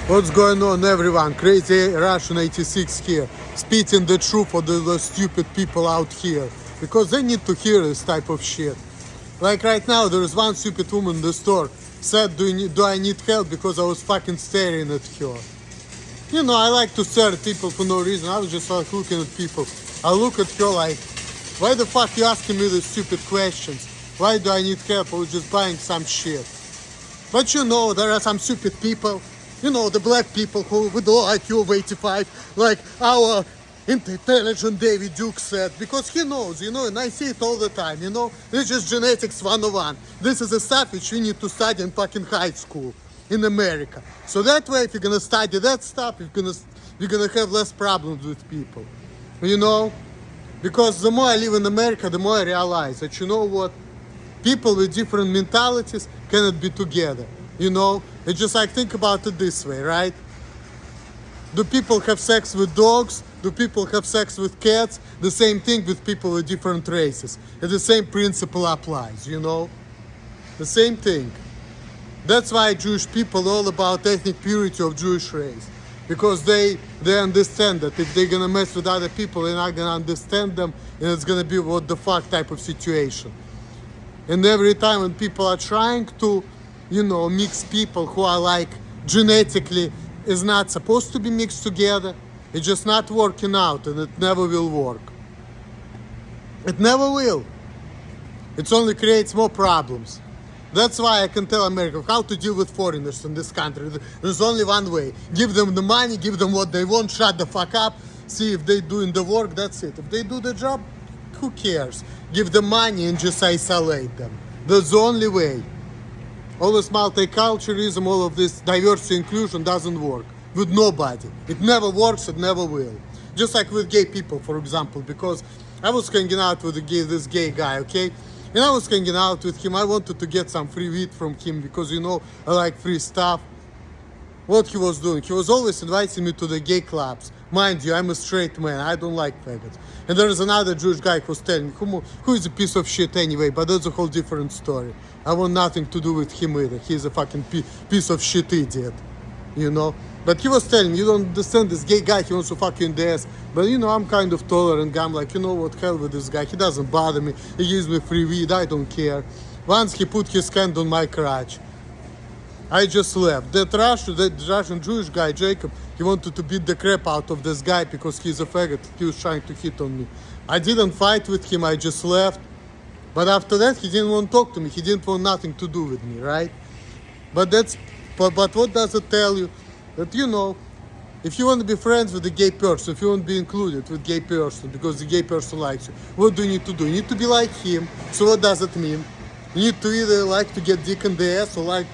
What's going on, everyone? Crazy Russian 86 here, spitting the truth for the stupid people out here, because they need to hear this type of shit. Like right now, there is one stupid woman in the store said, do I need help because I was fucking staring at her. You know, I like to stare at people for no reason. I was just like looking at people. I look at her like, why the fuck you asking me these stupid questions? Why do I need help? I was just buying some shit. But you know, there are some stupid people. You know, the black people who with low IQ of 85, like our intelligent David Duke said, because he knows, you know, and I see it all the time, you know, it's just genetics 101. This is the stuff which we need to study in fucking high school in America. So that way, if you're gonna study that stuff, you're gonna have less problems with people, you know, because the more I live in America, the more I realize that, you know what, people with different mentalities cannot be together. You know, it's just like, think about it this way, right? Do people have sex with dogs? Do people have sex with cats? The same thing with people with different races. And the same principle applies, you know? The same thing. That's why Jewish people are all about ethnic purity of Jewish race. Because they understand that if they're gonna mess with other people, they're not gonna understand them, and it's gonna be what the fuck type of situation. And every time when people are trying to, you know, mix people who are like genetically is not supposed to be mixed together, it's just not working out, and it never will work. It never will. It only creates more problems. That's why I can tell America how to deal with foreigners in this country. There's only one way. Give them the money, give them what they want, shut the fuck up, see if they're doing the work, that's it. If they do the job, who cares? Give them money and just isolate them. That's the only way. All this multiculturalism, all of this diversity inclusion doesn't work with nobody. It never works, it never will. Just like with gay people, for example, because I was hanging out with this gay guy, okay? And I was hanging out with him. I wanted to get some free weed from him because, you know, I like free stuff. What he was doing, he was always inviting me to the gay clubs. Mind you, I'm a straight man, I don't like faggots. And there is another Jewish guy who's telling me, who is a piece of shit anyway, but that's a whole different story. I want nothing to do with him either. He's a fucking piece of shit idiot, you know. But he was telling me, you don't understand, this gay guy, he wants to fuck you in the ass. But you know, I'm kind of tolerant. I'm like, you know what, hell with this guy. He doesn't bother me. He gives me free weed, I don't care. Once he put his hand on my crotch, I just left. That Russian Jewish guy, Jacob, he wanted to beat the crap out of this guy because he's a faggot. He was trying to hit on me. I didn't fight with him, I just left. But after that, he didn't want to talk to me. He didn't want nothing to do with me, right? But what does it tell you? That, you know, if you want to be friends with a gay person, if you want to be included with a gay person because the gay person likes you, what do you need to do? You need to be like him. So what does it mean? You need to either like to get dick in the ass or like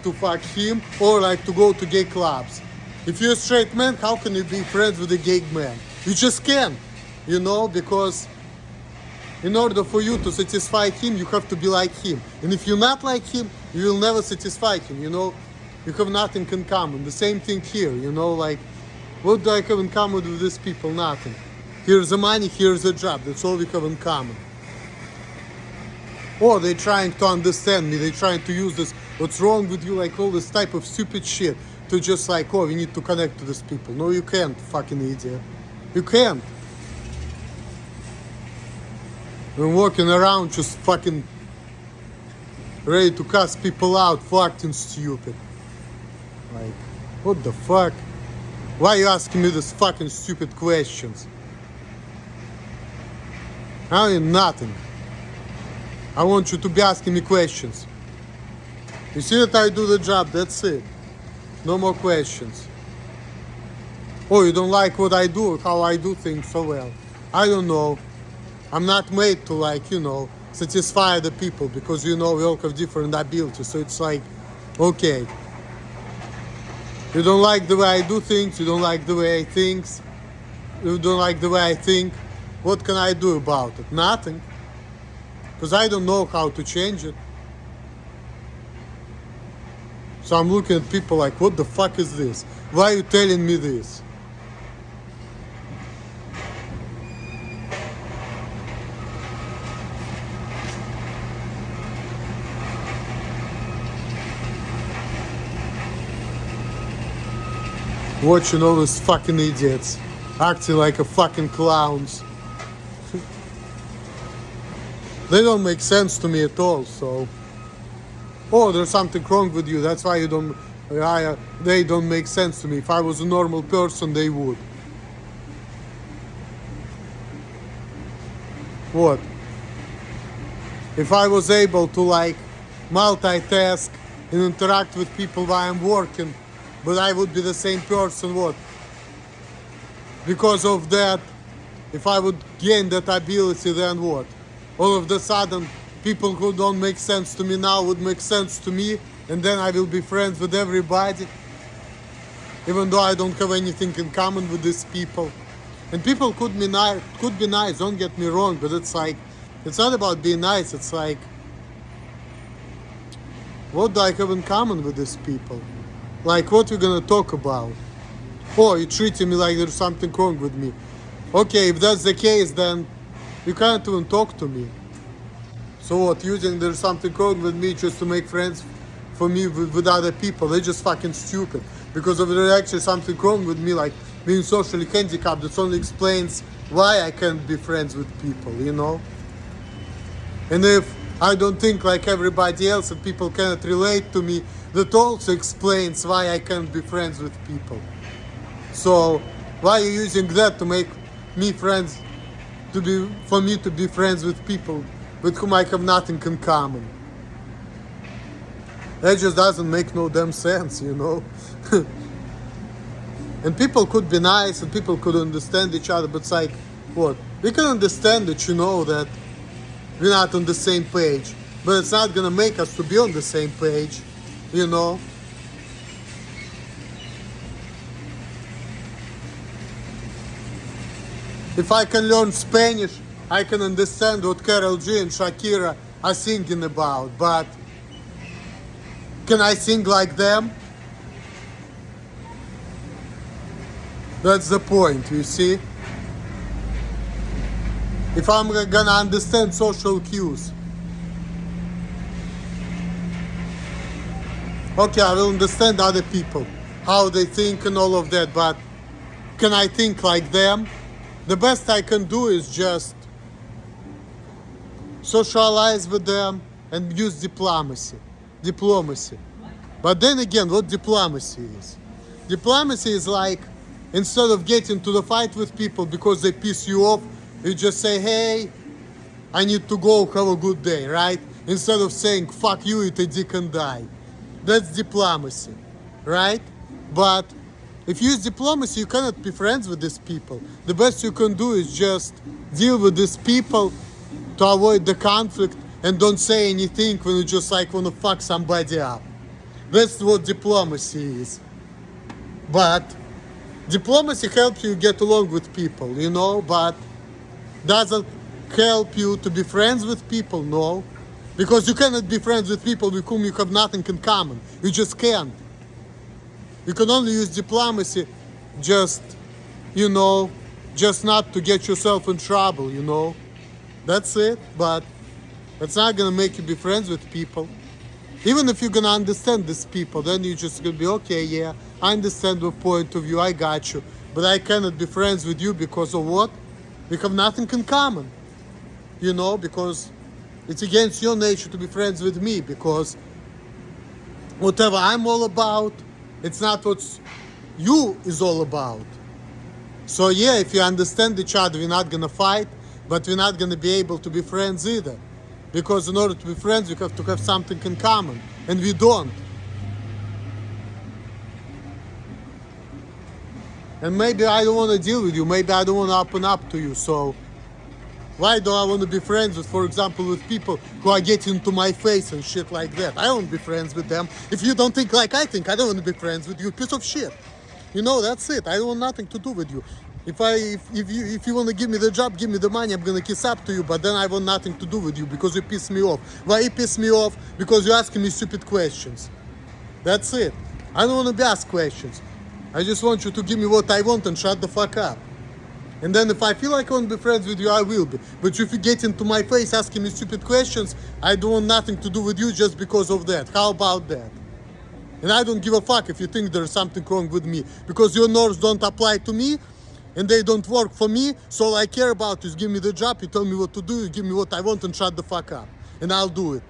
to fuck him or like to go to gay clubs. If you're a straight man, how can you be friends with a gay man? You just can't, you know, because in order for you to satisfy him, you have to be like him. And if you're not like him, you will never satisfy him, you know. You have nothing in common. The same thing here, you know, like, what do I have in common with these people? Nothing. Here's the money, here's the job. That's all we have in common. Or they're trying to understand me. They're trying to use this, what's wrong with you, like all this type of stupid shit to just like, oh, we need to connect to these people. No, you can't, fucking idiot. You can't. And walking around just fucking ready to cuss people out for acting stupid. Like, what the fuck? Why are you asking me these fucking stupid questions? I mean, nothing. I want you to be asking me questions. You see that I do the job, that's it. No more questions. Oh, you don't like what I do, how I do things so well. I don't know. I'm not made to, like, you know, satisfy the people because, you know, we all have different abilities. So it's like, okay. You don't like the way I do things, you don't like the way I think, you don't like the way I think. What can I do about it? Nothing. Because I don't know how to change it. So I'm looking at people like, what the fuck is this? Why are you telling me this? watching all these fucking idiots acting like a fucking clowns. They don't make sense to me at all, so... Oh, there's something wrong with you, that's why you don't... they don't make sense to me. If I was a normal person, they would. What? If I was able to like multitask and interact with people while I'm working, but I would be the same person, what? Because of that, if I would gain that ability, then what? All of a sudden, people who don't make sense to me now would make sense to me, and then I will be friends with everybody, even though I don't have anything in common with these people. And people could be nice, don't get me wrong, but it's like, it's not about being nice, it's like, what do I have in common with these people? Like, what we're gonna talk about? Oh, you're treating me like there's something wrong with me. Okay, if that's the case, then you can't even talk to me. So what, using there's something wrong with me just to make friends for me with other people, they're just fucking stupid. Because if there's actually something wrong with me, like being socially handicapped, that only explains why I can't be friends with people, you know? And if I don't think like everybody else and people cannot relate to me, that also explains why I can't be friends with people. So why are you using that to make me friends, for me to be friends with people with whom I have nothing in common? That just doesn't make no damn sense, you know? And people could be nice and people could understand each other, but it's like, what? We can understand that, you know, that we're not on the same page, but it's not gonna make us to be on the same page, you know? If I can learn Spanish, I can understand what Karol G and Shakira are singing about, but can I sing like them? That's the point, you see? If I'm gonna understand social cues. Okay, I will understand other people, how they think and all of that, but can I think like them? The best I can do is just socialize with them and use diplomacy. But then again, what diplomacy is? Diplomacy is like, instead of getting to the fight with people because they piss you off, you just say, hey, I need to go, have a good day, right? Instead of saying, fuck you, eat a dick and die. That's diplomacy, right? But if you use diplomacy, you cannot be friends with these people. The best you can do is just deal with these people to avoid the conflict and don't say anything when you just like want to fuck somebody up. That's what diplomacy is. But diplomacy helps you get along with people, you know, but doesn't help you to be friends with people, no. Because you cannot be friends with people with whom you have nothing in common. You just can't. You can only use diplomacy just, you know, just not to get yourself in trouble, you know. That's it, but it's not gonna make you be friends with people. Even if you're gonna understand these people, then you're just gonna be, okay, yeah, I understand your point of view, I got you. But I cannot be friends with you because of what? We have nothing in common. You know, because it's against your nature to be friends with me, because whatever I'm all about, it's not what you is all about. So yeah, if you understand each other, we're not gonna fight, but we're not gonna be able to be friends either. Because in order to be friends, we have to have something in common, and we don't. And maybe I don't want to deal with you, maybe I don't want to open up to you, so why do I want to be friends with, for example, with people who are getting into my face and shit like that? I won't be friends with them. If you don't think like I think, I don't want to be friends with you, piece of shit. You know, that's it. I don't want nothing to do with you. If you want to give me the job, give me the money, I'm going to kiss up to you, but then I want nothing to do with you because you piss me off. Why you piss me off? Because you're asking me stupid questions. That's it. I don't want to be asked questions. I just want you to give me what I want and shut the fuck up. And then if I feel like I want to be friends with you, I will be. But if you get into my face asking me stupid questions, I don't want nothing to do with you just because of that. How about that? And I don't give a fuck if you think there's something wrong with me, because your norms don't apply to me and they don't work for me. So all I care about is give me the job, you tell me what to do, you give me what I want, and shut the fuck up. And I'll do it.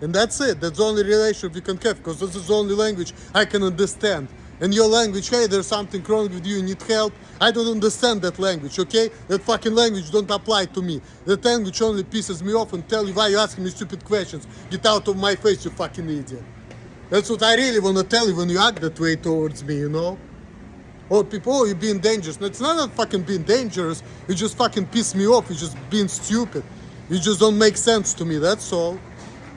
And that's it. That's the only relationship we can have, because this is the only language I can understand. And your language, hey, there's something wrong with you, you need help. I don't understand that language, okay? That fucking language don't apply to me. That language only pisses me off and tell you why you asking me stupid questions. Get out of my face, you fucking idiot. That's what I really want to tell you when you act that way towards me, you know? Or people, oh, you're being dangerous. No, it's not that fucking being dangerous. You just fucking piss me off. You're just being stupid. You just don't make sense to me, that's all.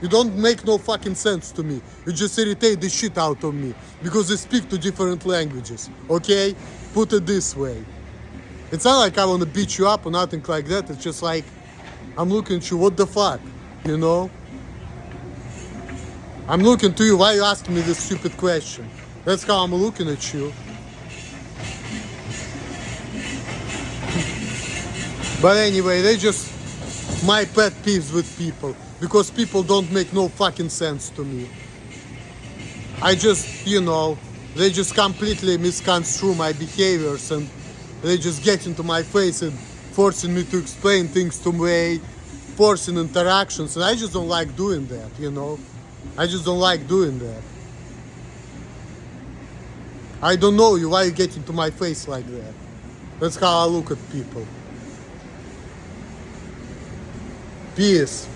You don't make no fucking sense to me. You just irritate the shit out of me. Because you speak two different languages, okay? Put it this way. It's not like I want to beat you up or nothing like that. It's just like, I'm looking at you, what the fuck, you know? I'm looking to you, why are you asking me this stupid question? That's how I'm looking at you. But anyway, they just my pet peeves with people, because people don't make no fucking sense to me. I just, you know, they just completely misconstrue my behaviors, and they just get into my face and forcing me to explain things to me, forcing interactions, and I just don't like doing that, you know. I just don't like doing that. I don't know you, why you get into my face like that. That's how I look at people. Peace.